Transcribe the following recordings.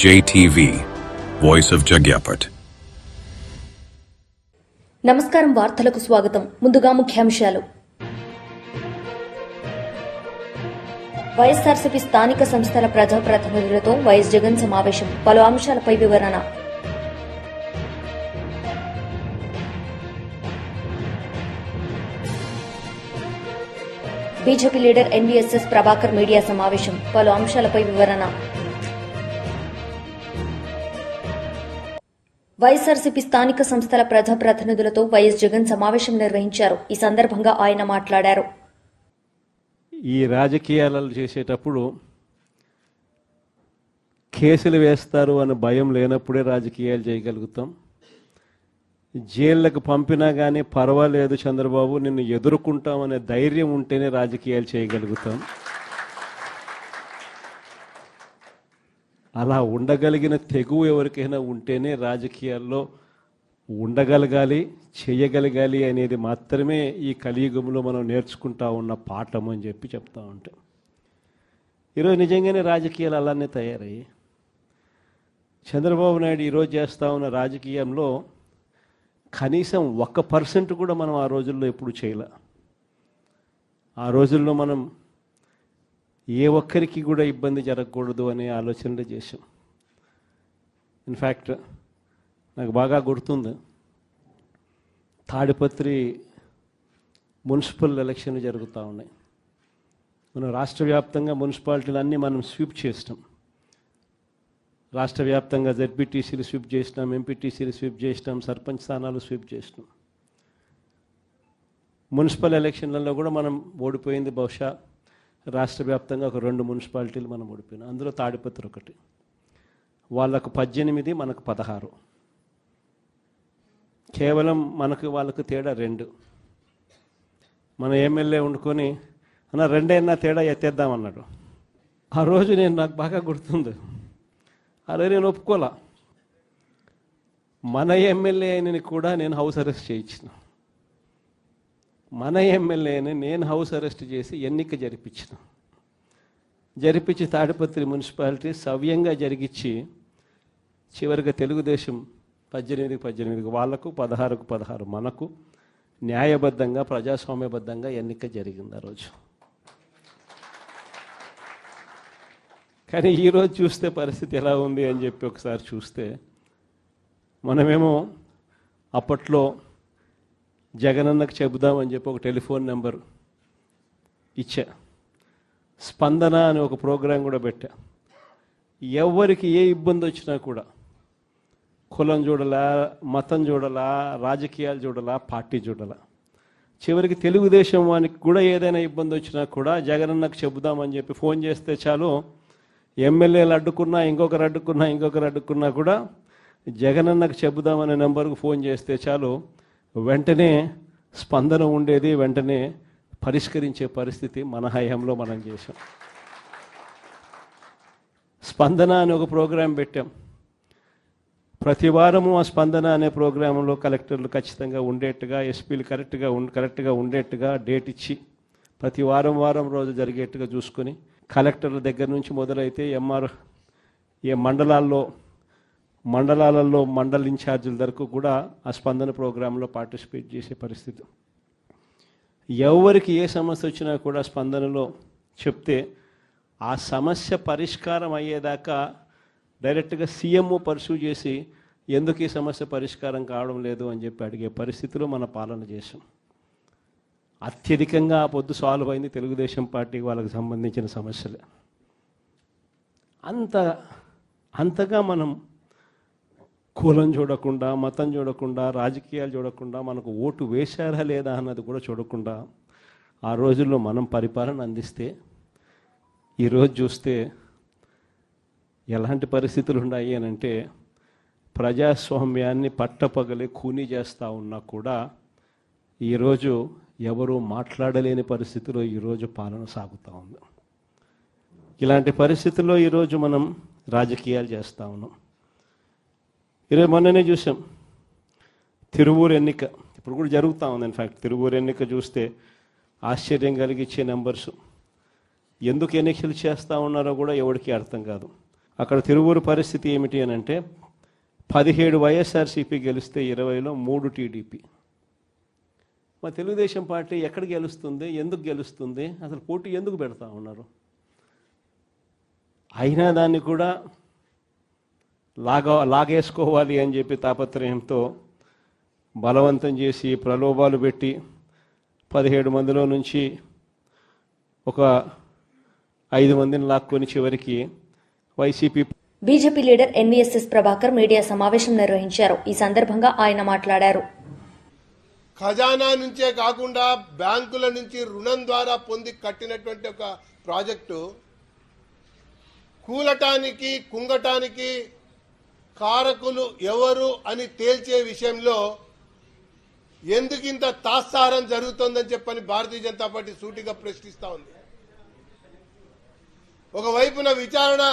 JTV, Voice of Jagyapet. నమస్కారం, వార్తలకు స్వాగతం. ముందుగా ముఖ్యాంశాలు. వైఎస్ఆర్సీపీ స్థానిక సంస్థల ప్రజాప్రతినిధులతో వైఎస్ జగన్ సమావేశం. పలు అంశాలపై వివరణ. BJP leader NVSS Prabhakar media సమావేశం. పలు అంశాలపై వివరణ. వైఎస్ఆర్సీపీ స్థానిక సంస్థల ప్రజాప్రతినిధులతో వైఎస్ జగన్ సమావేశం నిర్వహించారు. ఈ సందర్భంగా ఆయన మాట్లాడారు. ఈ రాజకీయాలు చేసేటప్పుడు కేసులు వేస్తారు అనే భయం లేనప్పుడే రాజకీయాలు చేయగలుగుతాం. జైళ్లకు పంపినా కానీ పర్వాలేదు చంద్రబాబు, నిన్ను ఎదుర్కొంటామనే ధైర్యం ఉంటేనే రాజకీయాలు చేయగలుగుతాం. అలా ఉండగలిగిన తెగువ ఎవరికైనా ఉంటేనే రాజకీయాల్లో ఉండగలగాలి, చేయగలగాలి అనేది మాత్రమే ఈ కలియుగంలో మనం నేర్చుకుంటా ఉన్న పాఠం అని చెప్పి చెప్తా ఉంటాం. ఈరోజు నిజంగానే రాజకీయాలు అలానే తయారయ్యి చంద్రబాబు నాయుడు ఈరోజు చేస్తూ ఉన్న రాజకీయంలో కనీసం 1% కూడా మనం ఆ రోజుల్లో ఎప్పుడు చేయలే. ఆ రోజుల్లో మనం ఏ ఒక్కరికి కూడా ఇబ్బంది జరగకూడదు అనే ఆలోచనలు చేశాం. ఇన్ఫ్యాక్ట్ నాకు బాగా గుర్తుంది, తాడిపత్రి మున్సిపల్ ఎలక్షన్లు జరుగుతూ ఉన్నాయి. మనం రాష్ట్ర వ్యాప్తంగా మున్సిపాలిటీలు అన్నీ మనం స్వీప్ చేసినాం. రాష్ట్ర వ్యాప్తంగా జెడ్పీటీసీలు స్వీప్ చేసినాం, ఎంపీటీసీలు స్వీప్ చేసినాం, సర్పంచ్ స్థానాలు స్వీప్ చేసినాం. మున్సిపల్ ఎలక్షన్లలో కూడా మనం ఓడిపోయింది బహుశా రాష్ట్ర వ్యాప్తంగా ఒక 2 మున్సిపాలిటీలు మనం ఓడిపోయినాం. అందులో తాడిపత్రి ఒకటి. వాళ్ళకు 18, మనకు 16. కేవలం వాళ్ళకు తేడా 2. మన ఎమ్మెల్యే వండుకొని అన్న 2 తేడా ఎత్తేద్దామన్నాడు. ఆ రోజు నాకు బాగా గుర్తుంది. అలా నేను ఒప్పుకోలా. మన ఎమ్మెల్యే అయినని కూడా నేను హౌస్ అరెస్ట్ చేయించిన. మన ఎమ్మెల్యేని నేను హౌస్ అరెస్ట్ చేసి ఎన్నిక జరిపించి తాడిపత్రి మున్సిపాలిటీ సవ్యంగా జరిగించి చివరిగా తెలుగుదేశం 18 వాళ్లకు, 16 మనకు న్యాయబద్ధంగా ప్రజాస్వామ్యబద్ధంగా ఎన్నిక జరిగింది ఆ రోజు. కానీ ఈరోజు చూస్తే పరిస్థితి ఎలా ఉంది అని చెప్పి ఒకసారి చూస్తే, మనమేమో అప్పట్లో జగనన్నకు చెబుదామని చెప్పి ఒక టెలిఫోన్ నెంబర్ ఇచ్చా. స్పందన అని ఒక ప్రోగ్రాం కూడా పెట్టా. ఎవరికి ఏ ఇబ్బంది వచ్చినా కూడా కులం చూడలా, మతం చూడలా, రాజకీయాలు చూడలా, పార్టీ చూడలా, చివరికి తెలుగుదేశం వానికి కూడా ఏదైనా ఇబ్బంది వచ్చినా కూడా జగనన్నకు చెబుదామని చెప్పి ఫోన్ చేస్తే చాలు, ఎమ్మెల్యేలు అడ్డుకున్నా, ఇంకొకరు అడ్డుకున్నా కూడా జగనన్నకు చెబుదామనే నెంబర్కు ఫోన్ చేస్తే చాలు, వెంటనే స్పందన ఉండేది, వెంటనే పరిష్కరించే పరిస్థితి మన హయాంలో మనం చేసాం. స్పందన అని ఒక ప్రోగ్రాం పెట్టాం. ప్రతి వారము ఆ స్పందన అనే ప్రోగ్రాంలో కలెక్టర్లు ఖచ్చితంగా ఉండేట్టుగా, ఎస్పీలు కరెక్ట్గా ఉండేట్టుగా డేట్ ఇచ్చి ప్రతి వారం రోజు జరిగేట్టుగా చూసుకొని, కలెక్టర్ల దగ్గర నుంచి మొదలైతే ఏ మండలాలలో మండల ఇన్ఛార్జీల వరకు కూడా ఆ స్పందన ప్రోగ్రాంలో పార్టిసిపేట్ చేసే పరిస్థితి. ఎవరికి ఏ సమస్య వచ్చినా కూడా స్పందనలో చెప్తే ఆ సమస్య పరిష్కారం అయ్యేదాకా డైరెక్ట్గా సీఎంఓ పర్సూ చేసి ఎందుకు ఈ సమస్య పరిష్కారం కావడం లేదు అని చెప్పి అడిగే పరిస్థితిలో మన పాలన చేసాం. అత్యధికంగా ఆ పొద్దు సాల్వ్ అయింది తెలుగుదేశం పార్టీకి వాళ్ళకి సంబంధించిన సమస్యలే. అంతగా మనం కులం చూడకుండా, మతం చూడకుండా, రాజకీయాలు చూడకుండా, మనకు ఓటు వేశారా లేదా అన్నది కూడా చూడకుండా ఆ రోజుల్లో మనం పరిపాలన అందిస్తే, ఈరోజు చూస్తే ఎలాంటి పరిస్థితులు ఉన్నాయి అని అంటే, ప్రజాస్వామ్యాన్ని పట్టపగలే కూనీ చేస్తూ ఉన్నా కూడా ఈరోజు ఎవరు మాట్లాడలేని పరిస్థితిలో ఈరోజు పాలన సాగుతూ ఉంది. ఇలాంటి పరిస్థితుల్లో ఈరోజు మనం రాజకీయాలు చేస్తూ ఉన్నాం. ఈరోజు మొన్ననే చూసాం తిరువూరు ఎన్నిక, ఇప్పుడు కూడా జరుగుతూ ఉంది. ఇన్ఫ్యాక్ట్ తిరువూరు ఎన్నిక చూస్తే ఆశ్చర్యం కలిగించే నెంబర్స్. ఎందుకు ఎన్నికలు చేస్తూ ఉన్నారో కూడా ఎవరికి అర్థం కాదు. అక్కడ తిరువూరు పరిస్థితి ఏమిటి అని అంటే 17 వైఎస్ఆర్సీపీ గెలిస్తే 20లో 3 టీడీపీ. మా తెలుగుదేశం పార్టీ ఎక్కడ గెలుస్తుంది, ఎందుకు గెలుస్తుంది, అసలు పోటీ ఎందుకు పెడతా ఉన్నారు? అయినా దాన్ని కూడా లాగేసుకోవాలి అని చెప్పి తాపత్రయంతో బలవంతం చేసి ప్రలోభాలు పెట్టి 17 మందిలో నుంచి ఒక 5 మందిని లాక్కొని చివరికి YCP. BJP leader NVSS Prabhakar media సమావేశం నిర్వహించారు. ఈ సందర్భంగా ఆయన మాట్లాడారు. ఖజానా నుంచే కాకుండా బ్యాంకుల నుంచి రుణం ద్వారా పొంది కట్టినటువంటి ఒక ప్రాజెక్టు కూలటానికి కుంగటానికి కారకులు ఎవరు అని తేల్చే విషయంలో ఎందుకింత తాత్సారం జరుగుతోందని చెప్పని భారతీయ జనతా పార్టీ సూటిగా ప్రశ్నిస్తా ఉంది. ఒకవైపున విచారణ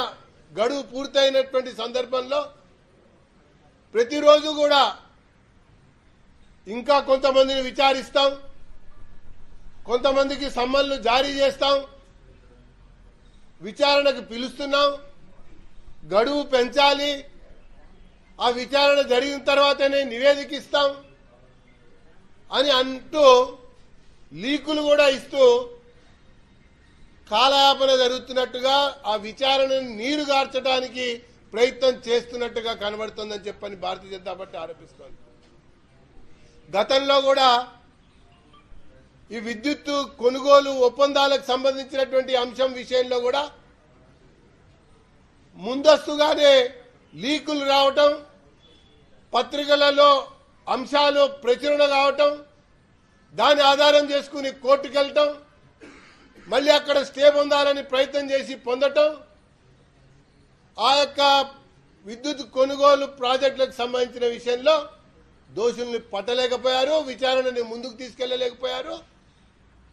గడువు పూర్తయినటువంటి సందర్భంలో ప్రతిరోజు కూడా ఇంకా కొంతమందిని విచారిస్తాం, కొంతమందికి సమ్మన్లు జారీ చేస్తాం, విచారణకు పిలుస్తున్నాం, గడువు పెంచాలి, ఆ విచారణ జరిగిన తర్వాతనే నివేదిక ఇస్తాం అని అంటూ లీకులు కూడా ఇస్తూ కాలయాపన జరుగుతున్నట్టుగా ఆ విచారణను నీరుగార్చడానికి ప్రయత్నం చేస్తున్నట్టుగా కనబడుతోందని చెప్పని భారతీయ జనతా పార్టీ ఆరోపిస్తోంది. గతంలో కూడా ఈ విద్యుత్ కొనుగోలు ఒప్పందాలకు సంబంధించినటువంటి అంశం విషయంలో కూడా ముందస్తుగానే లీకులు రావటం, పత్రికలలో అంశాలు ప్రచురణ కావటం, దాని ఆధారం చేసుకుని కోర్టుకు వెళ్ళటం, మళ్ళీ అక్కడ స్టే పొందాలని ప్రయత్నం చేసి పొందటం, ఆ యొక్క విద్యుత్ కొనుగోలు ప్రాజెక్టులకు సంబంధించిన విషయంలో దోషుల్ని పట్టలేకపోయారు, విచారణని ముందుకు తీసుకెళ్లలేకపోయారు.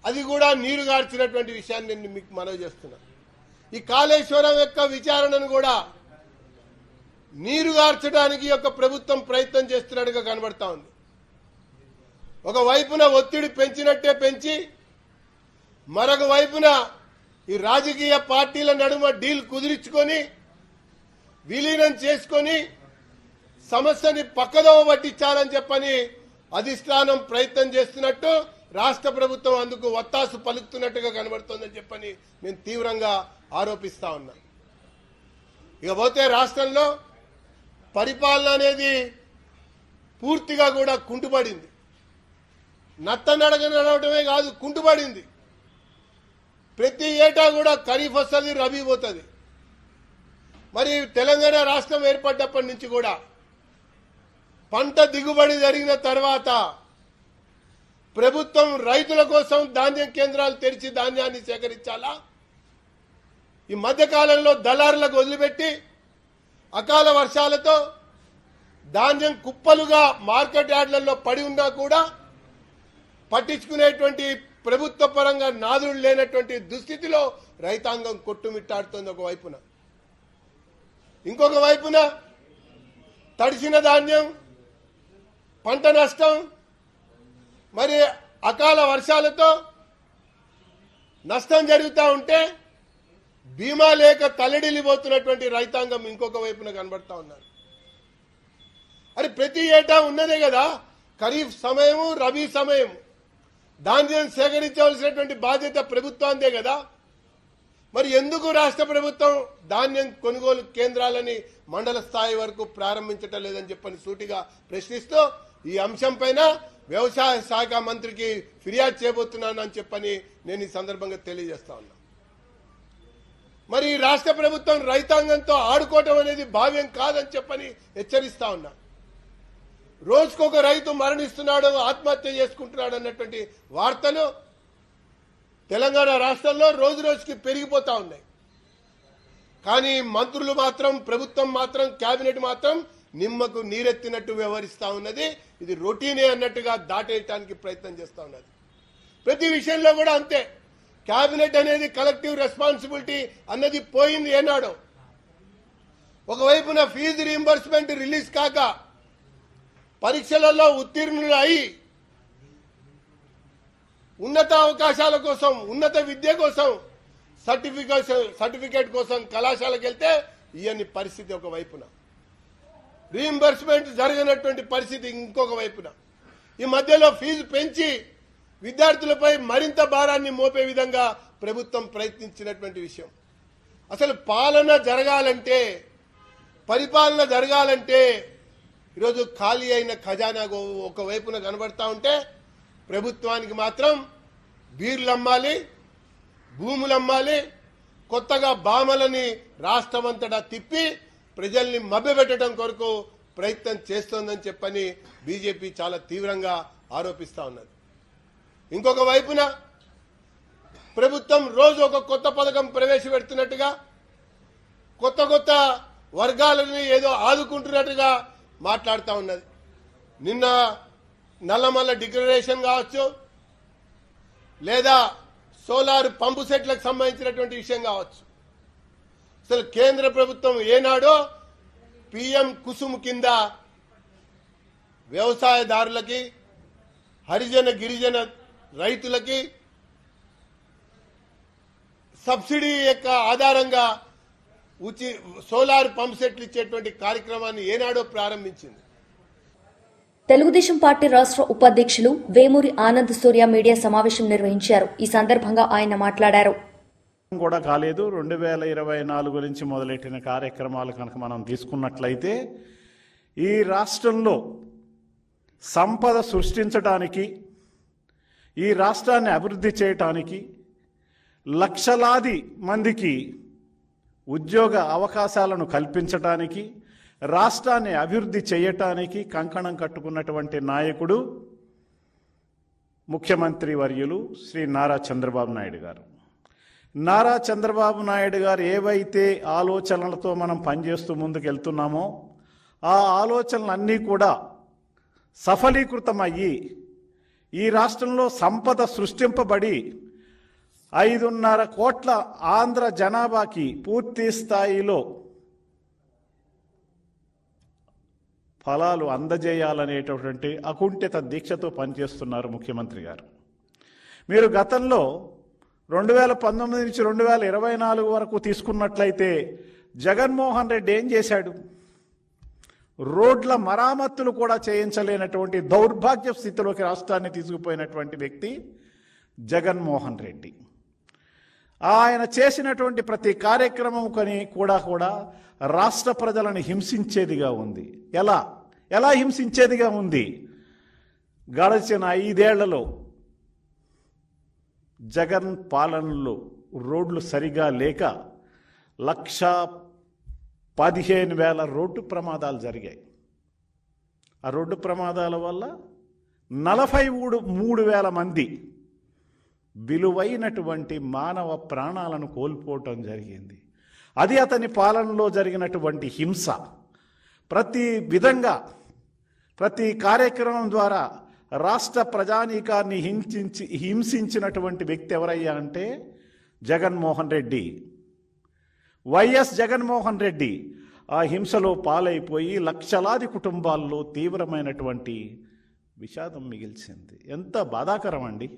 అది కూడా నీరుగార్చినటువంటి విషయాన్ని నేను మీకు మనవి చేస్తున్నా. ఈ కాళేశ్వరం యొక్క విచారణను కూడా నీరుగార్చడానికి యొక్క ప్రభుత్వం ప్రయత్నం చేస్తున్నట్టుగా కనబడతా ఉంది. ఒకవైపున ఒత్తిడి పెంచినట్టే పెంచి, మరొక వైపున ఈ రాజకీయ పార్టీల నడుమ డీల్ కుదిరించుకొని విలీనం చేసుకొని సమస్యని పక్కదోవ పట్టించాలని చెప్పని అధిష్టానం ప్రయత్నం చేస్తున్నట్టు, రాష్ట్ర ప్రభుత్వం అందుకు వత్తాసు పలుకుతున్నట్టుగా కనబడుతోందని చెప్పని నేను తీవ్రంగా ఆరోపిస్తా ఉన్నా. ఇకపోతే రాష్ట్రంలో పరిపాలన అనేది పూర్తిగా కూడా కుంటుపడింది. నత్తనడక నడవటమే కాదు, కుంటుపడింది. ప్రతి ఏటా కూడా ఖరీఫ్ వస్తుంది, రబీ పోతుంది. మరి తెలంగాణ రాష్ట్రం ఏర్పడ్డప్పటి నుంచి కూడా పంట దిగుబడి జరిగిన తర్వాత ప్రభుత్వం రైతుల కోసం ధాన్యం కేంద్రాలు తెరిచి ధాన్యాన్ని సేకరించాలా? ఈ మధ్యకాలంలో దళారులకు వదిలిపెట్టి అకాల వర్షాలతో ధాన్యం కుప్పలుగా మార్కెట్ యార్డ్లలో పడి ఉన్నా కూడా పట్టించుకునేటువంటి ప్రభుత్వ పరంగా నాదుడు లేనటువంటి దుస్థితిలో రైతాంగం కొట్టుమిట్టాడుతోంది ఒకవైపున. ఇంకొక వైపున తడిసిన ధాన్యం, పంట నష్టం, మరి అకాల వర్షాలతో నష్టం జరుగుతూ ఉంటే బీమా లేక తల్లడిల్లిపోతున్నటువంటి రైతాంగం ఇంకొక వైపున కనబడతా ఉన్నారు. అది ప్రతి ఏటా ఉన్నదే కదా, ఖరీఫ్ సమయము, రబీ సమయం, ధాన్యం సేకరించవలసినటువంటి బాధ్యత ప్రభుత్వాందే కదా. మరి ఎందుకు రాష్ట్ర ప్రభుత్వం ధాన్యం కొనుగోలు కేంద్రాలని మండల స్థాయి వరకు ప్రారంభించటం లేదని చెప్పని సూటిగా ప్రశ్నిస్తూ ఈ అంశంపైన వ్యవసాయ శాఖ మంత్రికి ఫిర్యాదు చేయబోతున్నాను అని చెప్పని నేను ఈ సందర్భంగా తెలియజేస్తా ఉన్నా. మరి రాష్ట్ర ప్రభుత్వం రైతాంగంతో ఆడుకోవటం అనేది భావ్యం కాదని చెప్పని హెచ్చరిస్తా ఉన్నా. రోజుకొక రైతు మరణిస్తున్నాడు, ఆత్మహత్య చేసుకుంటున్నాడు అన్నటువంటి వార్తలు తెలంగాణ రాష్ట్రంలో రోజు రోజుకి పెరిగిపోతా ఉన్నాయి. కానీ మంత్రులు మాత్రం, ప్రభుత్వం మాత్రం, కేబినెట్ మాత్రం నిమ్మకు నీరెత్తినట్టు వ్యవహరిస్తా ఉన్నది. ఇది రొటీనే అన్నట్టుగా దాటేయటానికి ప్రయత్నం చేస్తా ఉన్నది. ప్రతి విషయంలో కూడా అంతే. కేబినెట్ అనేది కలెక్టివ్ రెస్పాన్సిబిలిటీ అన్నది పోయింది ఏనాడో. ఒకవైపున ఫీజు రీయింబర్స్మెంట్ రిలీజ్ కాక పరీక్షలలో ఉత్తీర్ణులు అయి ఉన్నత అవకాశాల కోసం, ఉన్నత విద్య కోసం, సర్టిఫికేట్ కోసం కళాశాలకు వెళ్తే ఇయని పరిస్థితి ఒక వైపున, రీయింబర్స్మెంట్ జరగనటువంటి పరిస్థితి ఇంకొక వైపున, ఈ మధ్యలో ఫీజు పెంచి విద్యార్థులపై మరింత భారాన్ని మోపే విధంగా ప్రభుత్వం ప్రయత్నించినటువంటి విషయం. అసలు పాలన జరగాలంటే, పరిపాలన జరగాలంటే ఈరోజు ఖాళీ అయిన ఖజానా ఒకవైపున కనబడతా ఉంటే ప్రభుత్వానికి మాత్రం బీర్లు అమ్మాలి, భూములు అమ్మాలి, కొత్తగా బామలని రాష్ట్రమంతటా తిప్పి ప్రజల్ని మభ్యపెట్టడం కొరకు ప్రయత్నం చేస్తోందని చెప్పని బీజేపీ చాలా తీవ్రంగా ఆరోపిస్తా ఉన్నది. ఇంకొక వైపున ప్రభుత్వం రోజు ఒక కొత్త పథకం ప్రవేశపెడుతున్నట్టుగా, కొత్త కొత్త వర్గాలని ఏదో ఆదుకుంటున్నట్టుగా మాట్లాడుతూ ఉన్నది. నిన్న నల్లమల్ల డిక్లరేషన్ కావచ్చు, లేదా సోలార్ పంపు సెట్లకు సంబంధించినటువంటి విషయం కావచ్చు. అసలు కేంద్ర ప్రభుత్వం ఏనాడో పిఎం కుసుమ్ కింద వ్యవసాయదారులకి, హరిజన గిరిజన రైతులకి సబ్సిడీ యొక్క ఆధారంగా సోలార్ పంప్ సెట్లు ఇచ్చేటువంటి కార్యక్రమాన్ని ఏనాడో ప్రారంభించింది. తెలుగుదేశం పార్టీ రాష్ట్ర ఉపాధ్యక్షులు వేమూరి ఆనంద్ సూర్య మీడియా సమావేశం నిర్వహించారు. ఈ సందర్భంగా ఆయన మాట్లాడారు. కూడా కాలేదు. 2024 నుంచి మొదలెట్టిన కార్యక్రమాలు కనుక మనం తీసుకున్నట్లయితే ఈ రాష్ట్రంలో సంపద సృష్టించడానికి, ఈ రాష్ట్రాన్ని అభివృద్ధి చేయటానికి, లక్షలాది మందికి ఉద్యోగ అవకాశాలను కల్పించటానికి, రాష్ట్రాన్ని అభివృద్ధి చేయటానికి కంకణం కట్టుకున్నటువంటి నాయకుడు ముఖ్యమంత్రి వర్యులు శ్రీ నారా చంద్రబాబు నాయుడు గారు. నారా చంద్రబాబు నాయుడు గారు ఏవైతే ఆలోచనలతో మనం పనిచేస్తూ ముందుకెళ్తున్నామో ఆ ఆలోచనలన్నీ కూడా సఫలీకృతమయ్యి ఈ రాష్ట్రంలో సంపద సృష్టింపబడి 5.5 కోట్ల ఆంధ్ర జనాభాకి పూర్తి స్థాయిలో ఫలాలు అందజేయాలనేటటువంటి అకుంఠిత దీక్షతో పనిచేస్తున్నారు ముఖ్యమంత్రి గారు. మీరు గతంలో 2019 నుంచి 2024 వరకు తీసుకున్నట్లయితే జగన్మోహన్ రెడ్డి ఏం చేశాడు? రోడ్ల మరామత్తులు కూడా చేయించలేనటువంటి దౌర్భాగ్య స్థితిలోకి రాష్ట్రాన్ని తీసుకుపోయినటువంటి వ్యక్తి జగన్మోహన్ రెడ్డి. ఆయన చేసినటువంటి ప్రతి కార్యక్రమం కూడా రాష్ట్ర ప్రజలను హింసించేదిగా ఉంది. ఎలా హింసించేదిగా ఉంది? గడిచిన 5 ఏళ్లలో జగన్ పాలనలో రోడ్లు సరిగా లేక 1,15,000 రోడ్డు ప్రమాదాలు జరిగాయి. ఆ రోడ్డు ప్రమాదాల వల్ల 43,000 మంది విలువైనటువంటి మానవ ప్రాణాలను కోల్పోవటం జరిగింది. అది అతని పాలనలో జరిగినటువంటి హింస. ప్రతి విధంగా ప్రతి కార్యక్రమం ద్వారా రాష్ట్ర ప్రజానీకాన్ని హింసించినటువంటి వ్యక్తి ఎవరయ్యా అంటే జగన్మోహన్ రెడ్డి. వైఎస్ జగన్మోహన్ రెడ్డి ఆ హింసలో పాలైపోయి లక్షలాది కుటుంబాల్లో తీవ్రమైనటువంటి విషాదం మిగిల్చింది. ఎంత బాధాకరం అండి.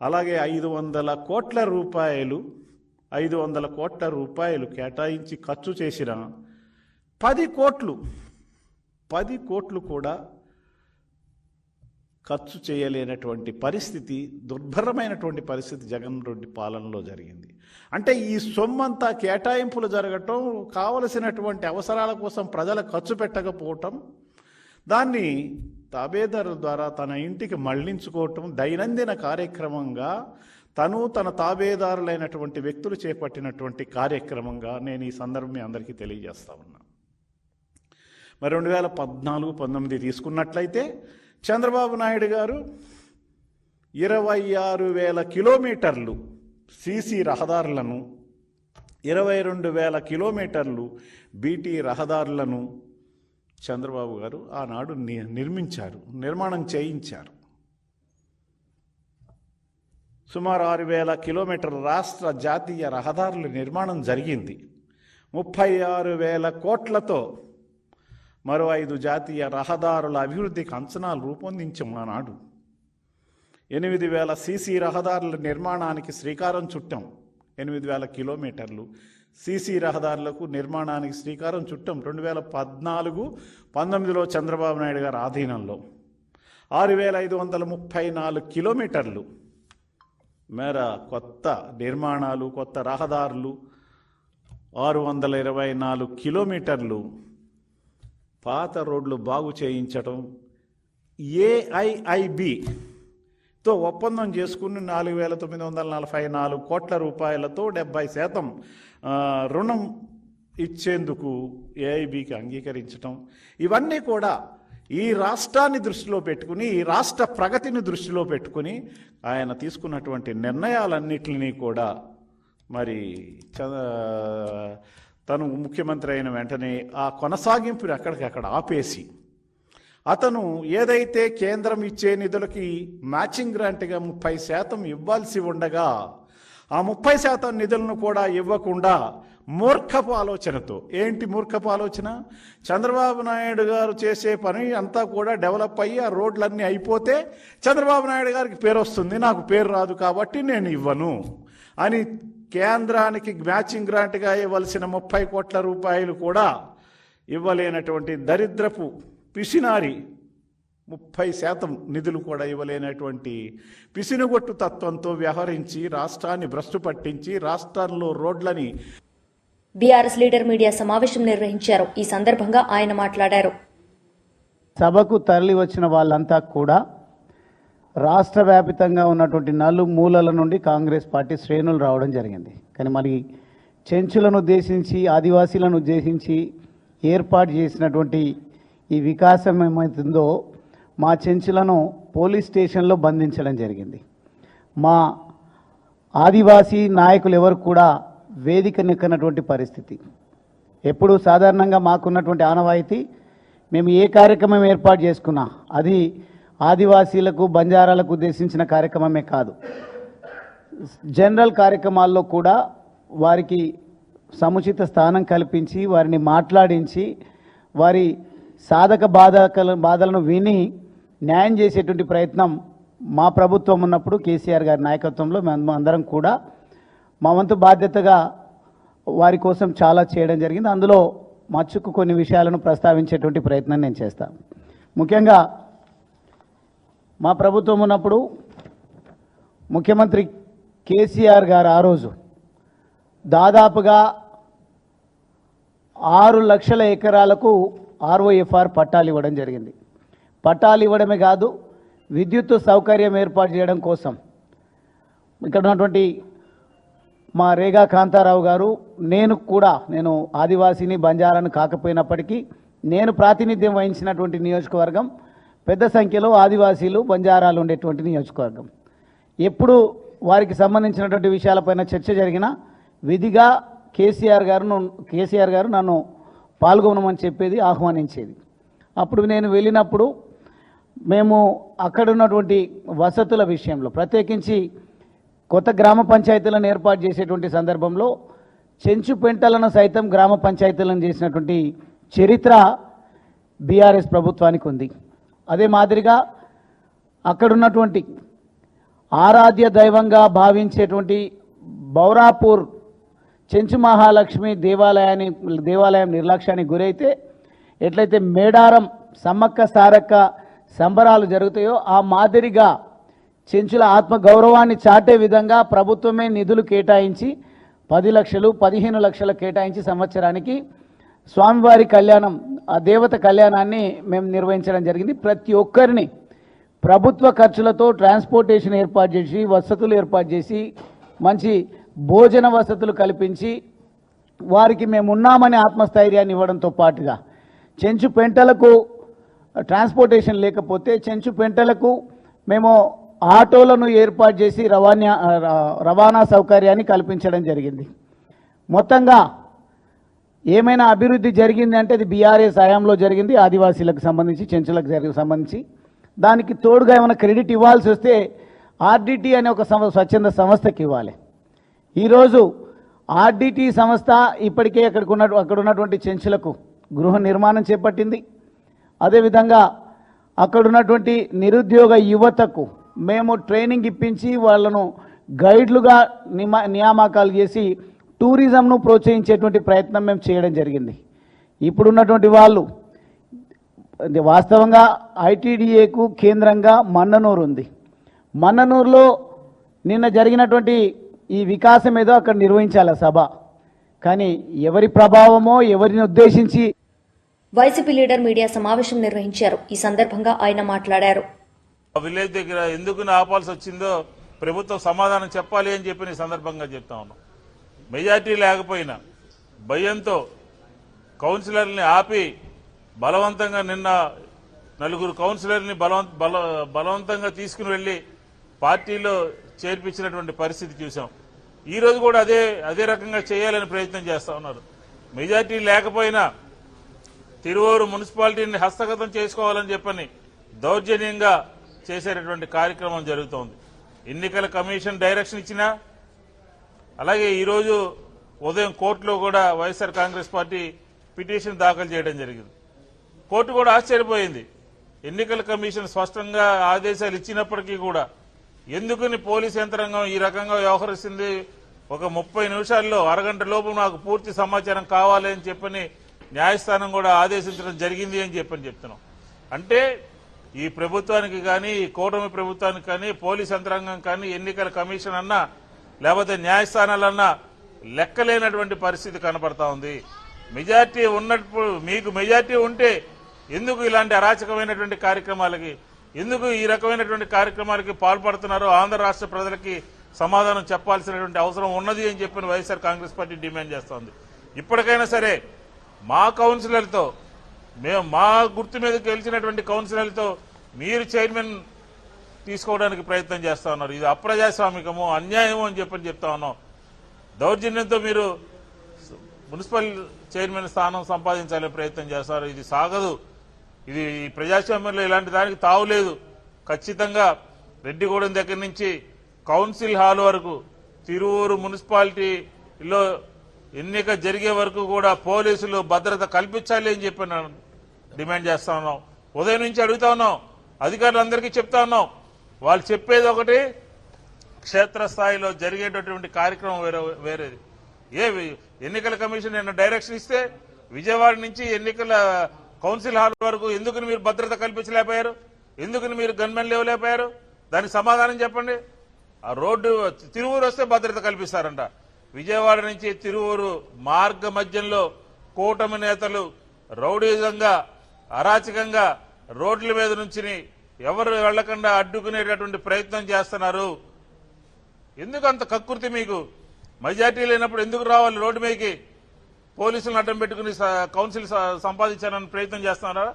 అలాగే 500 కోట్ల రూపాయలు కేటాయించి ఖర్చు చేసిన 10 కోట్లు కూడా ఖర్చు చేయలేనటువంటి పరిస్థితి, దుర్భరమైనటువంటి పరిస్థితి జగన్ రెడ్డి పాలనలో జరిగింది. అంటే ఈ సొమ్మంతా కేటాయింపులు జరగటం, కావలసినటువంటి అవసరాల కోసం ప్రజలకు ఖర్చు పెట్టకపోవటం, దాన్ని తాబేదారు ద్వారా తన ఇంటికి మళ్లించుకోవటం దైనందిన కార్యక్రమంగా తన తాబేదారులైనటువంటి వ్యక్తులు చేపట్టినటువంటి కార్యక్రమంగా నేను ఈ సందర్భం అందరికీ తెలియజేస్తా ఉన్నా. మరి 2014-19 తీసుకున్నట్లయితే చంద్రబాబు నాయుడు గారు 26,000 కిలోమీటర్లు సీసీ రహదారులను, 22,000 కిలోమీటర్లు బీటీ రహదారులను చంద్రబాబు గారు ఆనాడు నిర్మాణం చేయించారు. సుమారు 6,000 కిలోమీటర్ల రాష్ట్ర జాతీయ రహదారుల నిర్మాణం జరిగింది. 36,000 కోట్లతో మరో 5 జాతీయ రహదారుల అభివృద్ధికి అంచనాలు రూపొందించాం ఆనాడు. 8,000 సీసీ రహదారుల నిర్మాణానికి శ్రీకారం చుట్టాం. 8,000 కిలోమీటర్లు సీసీ రహదారులకు నిర్మాణానికి శ్రీకారం చుట్టాం. 2014-19లో చంద్రబాబు నాయుడు గారి ఆధీనంలో 6534 కిలోమీటర్లు మేర కొత్త నిర్మాణాలు, కొత్త రహదారులు, 624 కిలోమీటర్లు పాత రోడ్లు బాగు చేయించడం, ఏఐఐబితో ఒప్పందం చేసుకుని 4,944 కోట్ల రూపాయలతో 70% రుణం ఇచ్చేందుకు ఏఐబికి అంగీకరించటం, ఇవన్నీ కూడా ఈ రాష్ట్రాన్ని దృష్టిలో పెట్టుకుని, ఈ రాష్ట్ర ప్రగతిని దృష్టిలో పెట్టుకుని ఆయన తీసుకున్నటువంటి నిర్ణయాలన్నిటినీ కూడా మరి తను ముఖ్యమంత్రి అయిన వెంటనే ఆ కొనసాగింపుని అక్కడికక్కడ ఆపేసి, అతను ఏదైతే కేంద్రం ఇచ్చే నిధులకి మ్యాచింగ్ గ్రాంట్గా 30% ఇవ్వాల్సి ఉండగా ఆ 30% నిధులను కూడా ఇవ్వకుండా మూర్ఖపు ఆలోచనతో, ఏంటి మూర్ఖపు ఆలోచన? చంద్రబాబు నాయుడు గారు చేసే పని అంతా కూడా డెవలప్ అయ్యి ఆ రోడ్లన్నీ అయిపోతే చంద్రబాబు నాయుడు గారికి పేరు వస్తుంది, నాకు పేరు రాదు కాబట్టి నేను ఇవ్వను అని కేంద్రానికి మ్యాచింగ్ గ్రాంట్గా ఇవ్వాల్సిన 30 కోట్ల రూపాయలు కూడా ఇవ్వలేనటువంటి దరిద్రపు పిసినారి, 30% నిధులు కూడా ఇవ్వలేనటువంటి పిసినుగొట్టు తత్వంతో వ్యవహరించి రాష్ట్రాన్ని భ్రష్టు పట్టించి రాష్ట్రాల్లో రోడ్లని. బీఆర్ఎస్ లీడర్ మీడియా సమావేశం నిర్వహించారు. ఈ సందర్భంగా ఆయన మాట్లాడారు. సభకు తరలి వచ్చిన వాళ్ళంతా కూడా రాష్ట్ర వ్యాపితంగా ఉన్నటువంటి నలుమూలల నుండి కాంగ్రెస్ పార్టీ శ్రేణులు రావడం జరిగింది. కానీ మరి చెంచులను ఉద్దేశించి, ఆదివాసీలను ఉద్దేశించి ఏర్పాటు చేసినటువంటి ఈ వికాసం ఏమవుతుందో, మా చెంచులను పోలీస్ స్టేషన్లో బంధించడం జరిగింది. మా ఆదివాసీ నాయకులు ఎవరు కూడా వేదికనెక్కనటువంటి పరిస్థితి. ఎప్పుడు సాధారణంగా మాకున్నటువంటి ఆనవాయితీ, మేము ఏ కార్యక్రమం ఏర్పాటు చేసుకున్నా అది ఆదివాసీలకు, బంజారాలకు ఉద్దేశించిన కార్యక్రమమే కాదు, జనరల్ కార్యక్రమాల్లో కూడా వారికి సముచిత స్థానం కల్పించి, వారిని మాట్లాడించి, వారి సాధక బాధలను విని న్యాయం చేసేటువంటి ప్రయత్నం మా ప్రభుత్వం ఉన్నప్పుడు కేసీఆర్ గారి నాయకత్వంలో మేము అందరం కూడా మా వంతు బాధ్యతగా వారి కోసం చాలా చేయడం జరిగింది. అందులో మచ్చుకు కొన్ని విషయాలను ప్రస్తావించేటువంటి ప్రయత్నం నేను చేస్తాను. ముఖ్యంగా మా ప్రభుత్వం ఉన్నప్పుడు ముఖ్యమంత్రి కేసీఆర్ గారు ఆ రోజు దాదాపుగా 6 లక్షల ఎకరాలకు ROFR పట్టాలు ఇవ్వడం జరిగింది. పట్టాలు ఇవ్వడమే కాదు, విద్యుత్ సౌకర్యం ఏర్పాటు చేయడం కోసం ఇక్కడ ఉన్నటువంటి మా రేగా కాంతారావు గారు, నేను ఆదివాసీని, బంజారాను కాకపోయినప్పటికీ నేను ప్రాతినిధ్యం వహించినటువంటి నియోజకవర్గం పెద్ద సంఖ్యలో ఆదివాసీలు, బంజారాలు ఉండేటువంటి నియోజకవర్గం. ఎప్పుడు వారికి సంబంధించినటువంటి విషయాలపైన చర్చ జరిగినా విధిగా కేసీఆర్ గారు నన్ను పాల్గొనమని చెప్పేది, ఆహ్వానించేది. అప్పుడు నేను వెళ్ళినప్పుడు మేము అక్కడున్నటువంటి వసతుల విషయంలో, ప్రత్యేకించి కొత్త గ్రామ పంచాయతీలను ఏర్పాటు చేసేటువంటి సందర్భంలో చెంచు పెంటలను సైతం గ్రామ పంచాయతీలను చేసినటువంటి చరిత్ర బీఆర్ఎస్ ప్రభుత్వానికి ఉంది. అదే మాదిరిగా అక్కడున్నటువంటి ఆరాధ్య దైవంగా భావించేటువంటి బౌరాపూర్ చెంచు మహాలక్ష్మి దేవాలయం నిర్లక్ష్యానికి గురైతే ఎట్లయితే మేడారం సమ్మక్క సారక్క సంబరాలు జరుగుతాయో ఆ మాదిరిగా చెంచుల ఆత్మగౌరవాన్ని చాటే విధంగా ప్రభుత్వమే నిధులు కేటాయించి 10 లక్షలు 15 లక్షలు కేటాయించి సంవత్సరానికి స్వామివారి కళ్యాణం, ఆ దేవత కళ్యాణాన్ని మేము నిర్వహించడం జరిగింది. ప్రతి ఒక్కరిని ప్రభుత్వ ఖర్చులతో ట్రాన్స్పోర్టేషన్ ఏర్పాటు చేసి, వసతులు ఏర్పాటు చేసి, మంచి భోజన వసతులు కల్పించి వారికి మేము ఉన్నామనే ఆత్మస్థైర్యాన్ని ఇవ్వడంతో పాటుగా చెంచు పెంటలకు ట్రాన్స్పోర్టేషన్ లేకపోతే చెంచు పెంటలకు మేము ఆటోలను ఏర్పాటు చేసి రవాణా సౌకర్యాన్ని కల్పించడం జరిగింది. మొత్తంగా ఏమైనా అభివృద్ధి జరిగింది అంటే అది బీఆర్ఎస్ హయాంలో జరిగింది, ఆదివాసీలకు సంబంధించి, చెంచులకు సంబంధించి. దానికి తోడుగా ఏమైనా క్రెడిట్ ఇవ్వాల్సి వస్తే ఆర్డిటి అనే ఒక స్వచ్ఛంద సంస్థకి ఇవ్వాలి. ఈరోజు ఆర్డిటి సంస్థ ఇప్పటికే అక్కడ ఉన్నటువంటి చెంచులకు గృహ నిర్మాణం చేపట్టింది. అదేవిధంగా అక్కడున్నటువంటి నిరుద్యోగ యువతకు మేము ట్రైనింగ్ ఇప్పించి వాళ్ళను గైడ్లుగా నియామకాలు చేసి టూరిజంను ప్రోత్సహించేటువంటి ప్రయత్నం మేము చేయడం జరిగింది. ఇప్పుడున్నటువంటి వాళ్ళు వాస్తవంగా ఐటీడీఏకు కేంద్రంగా మన్ననూరు ఉంది. మన్ననూరులో నిన్న జరిగినటువంటి ఈ వికాసం ఏదో అక్కడ నిర్వహించాలి సభ, కానీ ఎవరి ప్రభావమో ఎవరిని ఉద్దేశించి వైసీపీ లీడర్ మీడియా సమావేశం నిర్వహించారు. ఈ సందర్భంగా ఆయన మాట్లాడారు. విలేజ్ దగ్గర ఎందుకు ఆపాల్సి వచ్చిందో ప్రభుత్వం సమాధానం చెప్పాలి అని చెప్పి ఈ సందర్భంగా చెప్తా ఉన్నాం. మెజార్టీ లేకపోయినా భయంతో కౌన్సిలర్ని ఆపి బలవంతంగా నిన్న 4 కౌన్సిలర్ని బలవంతంగా తీసుకుని వెళ్లి పార్టీలో చేర్పించినటువంటి పరిస్థితి చూసాం. ఈ రోజు కూడా అదే రకంగా చేయాలని ప్రయత్నం చేస్తా ఉన్నారు. మెజార్టీ లేకపోయినా తిరువూరు మున్సిపాలిటీని హస్తగతం చేసుకోవాలని చెప్పని దౌర్జన్యంగా చేసేటటువంటి కార్యక్రమం జరుగుతోంది. ఎన్నికల కమిషన్ డైరెక్షన్ ఇచ్చినా, అలాగే ఈరోజు ఉదయం కోర్టులో కూడా వైఎస్ఆర్ కాంగ్రెస్ పార్టీ పిటిషన్ దాఖలు చేయడం జరిగింది. కోర్టు కూడా ఆశ్చర్యపోయింది. ఎన్నికల కమిషన్ స్పష్టంగా ఆదేశాలు ఇచ్చినప్పటికీ కూడా ఎందుకని పోలీస్ యంత్రాంగం ఈ రకంగా వ్యవహరిస్తుంది, ఒక 30 నిమిషాల్లో అరగంట లోపు నాకు పూర్తి సమాచారం కావాలి అని చెప్పని న్యాయస్థానం కూడా ఆదేశించడం జరిగింది అని చెప్తున్నాం. అంటే ఈ ప్రభుత్వానికి కానీ, ఈ కూటమి ప్రభుత్వానికి కానీ, పోలీస్ యంత్రాంగం కానీ, ఎన్నికల కమిషన్ అన్నా లేకపోతే న్యాయస్థానాలన్నా లెక్కలేనటువంటి పరిస్థితి కనపడతా ఉంది. మెజార్టీ ఉన్నప్పుడు, మీకు మెజార్టీ ఉంటే ఎందుకు ఇలాంటి అరాచకమైనటువంటి కార్యక్రమాలకి, ఎందుకు ఈ రకమైనటువంటి కార్యక్రమాలకి పాల్పడుతున్నారో ఆంధ్ర రాష్ట్ర ప్రజలకి సమాధానం చెప్పాల్సినటువంటి అవసరం ఉన్నది అని చెప్పిన వైఎస్ఆర్ కాంగ్రెస్ పార్టీ డిమాండ్ చేస్తోంది. ఇప్పటికైనా సరే మా కౌన్సిలర్తో, మా గుర్తు మీద గెలిచినటువంటి కౌన్సిలర్తో మీరు చైర్మన్ తీసుకోవడానికి ప్రయత్నం చేస్తా ఉన్నారు. ఇది అప్రజాస్వామికము, అన్యాయము అని చెప్తా ఉన్నాం. దౌర్జన్యంతో మీరు మున్సిపల్ చైర్మన్ స్థానం సంపాదించాలని ప్రయత్నం చేస్తారు. ఇది సాగదు. ఇది ప్రజాస్వామ్యంలో ఇలాంటి దానికి తావులేదు. ఖచ్చితంగా రెడ్డిగూడెం దగ్గర నుంచి కౌన్సిల్ హాల్ వరకు, తిరువూరు మున్సిపాలిటీలో ఎన్నిక జరిగే వరకు కూడా పోలీసులు భద్రత కల్పించాలి అని చెప్పి డిమాండ్ చేస్తా ఉన్నాం. ఉదయం నుంచి అడుగుతా ఉన్నాం, అధికారులందరికీ చెప్తా ఉన్నాం. వాళ్ళు చెప్పేది ఒకటి, క్షేత్రస్థాయిలో జరిగేటటువంటి కార్యక్రమం వేరేది. ఎన్నికల కమిషన్ నిన్న డైరెక్షన్ ఇస్తే విజయవాడ నుంచి ఎన్నికల కౌన్సిల్ హాల్ వరకు ఎందుకని మీరు భద్రత కల్పించలేకపోయారు, ఎందుకని మీరు గన్మెన్ లేవలేకపోయారు, దానికి సమాధానం చెప్పండి. ఆ రోడ్డు తిరువూరు వస్తే భద్రత కల్పిస్తారంట. విజయవాడ నుంచి తిరువూరు మార్గ మధ్యంలో కూటమి నేతలు రౌడీజంగా, అరాచకంగా రోడ్ల మీద నుంచి ఎవరు వెళ్లకుండా అడ్డుకునేటటువంటి ప్రయత్నం చేస్తున్నారు. ఎందుకు అంత కక్కుర్తి మీకు? మెజార్టీ లేనప్పుడు ఎందుకు రావాలి రోడ్డు మీదకి? పోలీసులను అడ్డం పెట్టుకుని కౌన్సిల్ సంపాదించాలని ప్రయత్నం చేస్తున్నారా?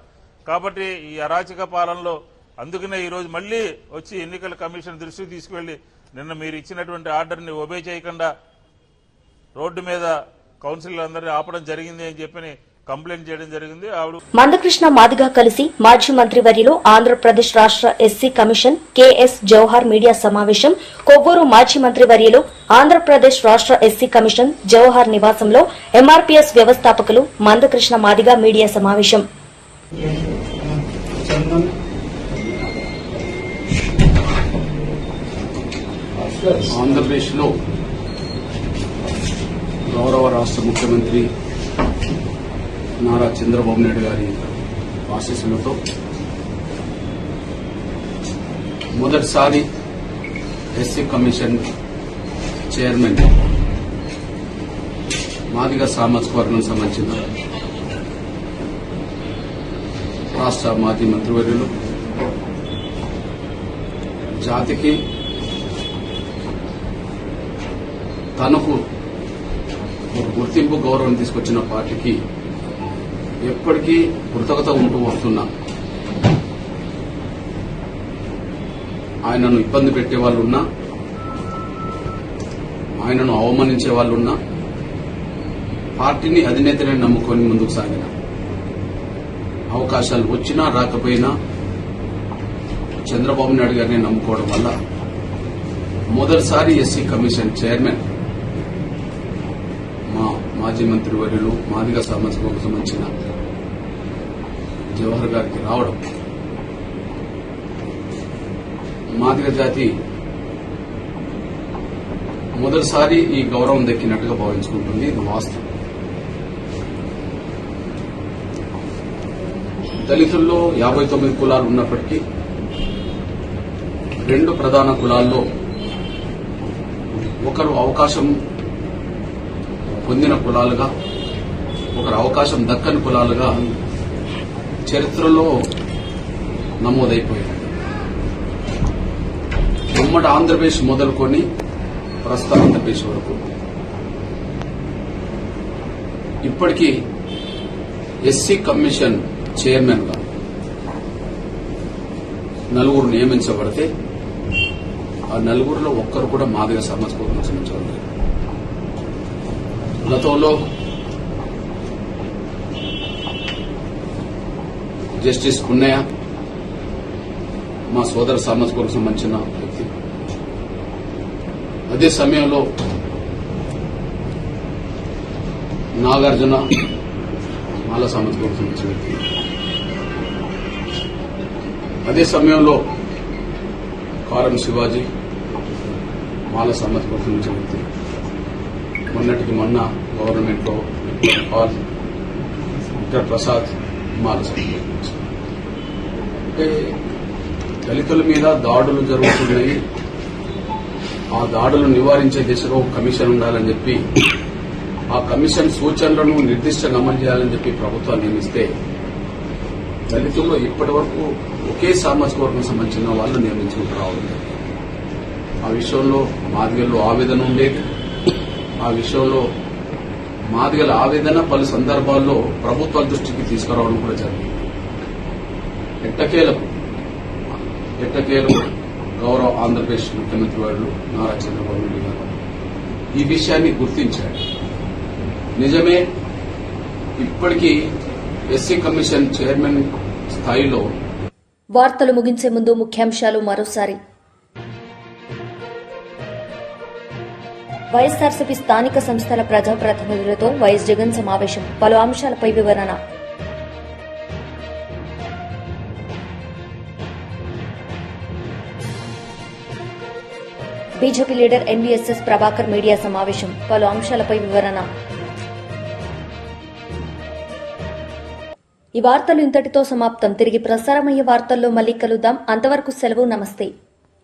కాబట్టి ఈ అరాచక పాలనలో అందుకనే ఈరోజు మళ్లీ వచ్చి ఎన్నికల కమిషన్ దృష్టికి తీసుకువెళ్లి నిన్న మీరు ఇచ్చినటువంటి ఆర్డర్ని ఒబే చేయకుండా రోడ్డు మీద కౌన్సిల్ అందరినీ ఆపడం జరిగింది అని చెప్పి కంప్లైంట్ చేయడం జరిగింది. మందకృష్ణ మాదిగ కలిసి మాజీ మంత్రివర్యులు ఆంధ్రప్రదేశ్ రాష్ట్ర SC commission K S Jawahar media సమావేశం. కొవ్వూరు మాజీ మంత్రివర్యులు ఆంధ్రప్రదేశ్ రాష్ట్ర ఎస్సీ కమిషన్ జవహర్ నివాసంలో ఎంఆర్పీఎస్ వ్యవస్థాపకులు మందకృష్ణ మాదిగ మీడియా సమావేశం. ఆంధ్రప్రదేశ్లో గౌరవ రాష్ట్ర ముఖ్యమంత్రి నారా చంద్రబాబు నాయుడు గారి ఆశీస్సులతో మొదటిసారి ఎస్సీ కమిషన్ చైర్మన్ మాదిగ సామాజిక వర్గం సంబంధించిన రాష్ట్ర మాజీ మంత్రివర్యులు, జాతికి తనకు ఒక గుర్తింపు గౌరవం తీసుకొచ్చిన పార్టీకి ఎప్పటికీ కృతజ్ఞత ఉంటూ వస్తున్నా. ఆయనను ఇబ్బంది పెట్టే వాళ్ళున్నా, ఆయనను అవమానించే వాళ్ళున్నా, పార్టీని అధినేతనే నమ్ముకొని ముందుకు సాగిన, అవకాశాలు వచ్చినా రాకపోయినా చంద్రబాబు నాయుడు గారిని నమ్ముకోవడం వల్ల మొదటిసారి ఎస్సీ కమిషన్ చైర్మన్ మాజీ మంత్రివర్యులు మాదిగ సామాజిక వర్గం సంబంధించిన జవహర్ గారికి రావడం, మాదిగ జాతి మొదటిసారి ఈ గౌరవం దక్కినట్టుగా భావించుకుంటుంది. ఇది వాస్తవం. దళితుల్లో 59 కులాలు ఉన్నప్పటికీ 2 ప్రధాన కులాల్లో ఒకరు అవకాశం పొందిన కులాలుగా, ఒకరు అవకాశం దక్కని కులాలుగా చరిత్రలో నమోదైపోయాయి. ఉమ్మడి ఆంధ్రప్రదేశ్ మొదలుకొని ప్రస్తుత ఆంధ్రప్రదేశ్ వరకు ఇప్పటికీ ఎస్సీ కమిషన్ చైర్మన్ గా 4 నియమించబడితే ఆ 4లో ఒక్కరు కూడా మాదిగ సామాజిక వర్గం సంబంధించిన గతంలో జస్టిస్ పున్నయ్య మా సోదర సామాజిక వర్గం సంబంధించిన వ్యక్తి. అదే సమయంలో నాగార్జున మాల సామాజిక వర్గం సంబంధించిన వ్యక్తి. అదే సమయంలో కారం శివాజీ మాల సామాజిక వర్గం సంబంధించిన వ్యక్తి. మొన్నటికి మొన్న గవర్నమెంట్ లో విక్టర్ ప్రసాద్ మాల సామాజిక వర్గం. అంటే దళితుల మీద దాడులు జరుగుతున్నాయి, ఆ దాడులు నివారించే దిశలో కమిషన్ ఉండాలని చెప్పి, ఆ కమిషన్ సూచనలను నిర్దిష్టంగా అమలు చేయాలని చెప్పి ప్రభుత్వాన్ని నియమిస్తే దళితుల్లో ఇప్పటి వరకు ఒకే సామాజిక వర్గం సంబంధించిన వాళ్ళు నియమించుకుంటూ రావడం. ఆ విషయంలో మాదిగల్లో ఆవేదన ఉండేది. ఆ విషయంలో మాదిగల ఆవేదన పలు సందర్భాల్లో ప్రభుత్వాల దృష్టికి తీసుకురావడం కూడా జరిగింది. ఎట్టకేలకు గౌరవ ఆంధ్రప్రదేశ్ ముఖ్యమంత్రి వారు నారా చంద్రబాబు నాయుడు గారు ఈ విషయాన్ని గుర్తించారు. నిజమే, ఇప్పటికీ ఎస్సీ కమిషన్ చైర్మన్ స్థాయిలో. వార్తలు ముగించే ముందు ముఖ్యాంశాలు మరోసారి. వైఎస్ఆర్సీపీ స్థానిక సంస్థల ప్రజాప్రతినిధులతో వైఎస్ జగన్ సమావేశం. పలు అంశాలపై వివరణ. BJP leader NVSS Prabhakar media సమావేశం. పలు అంశాలపై వివరణ. ఈ వార్తలు ఇంతటితో సమాప్తం. తిరిగి ప్రసారమయ్యే వార్తల్లో మళ్లీ కలుద్దాం. అంతవరకు సెలవు. నమస్తే.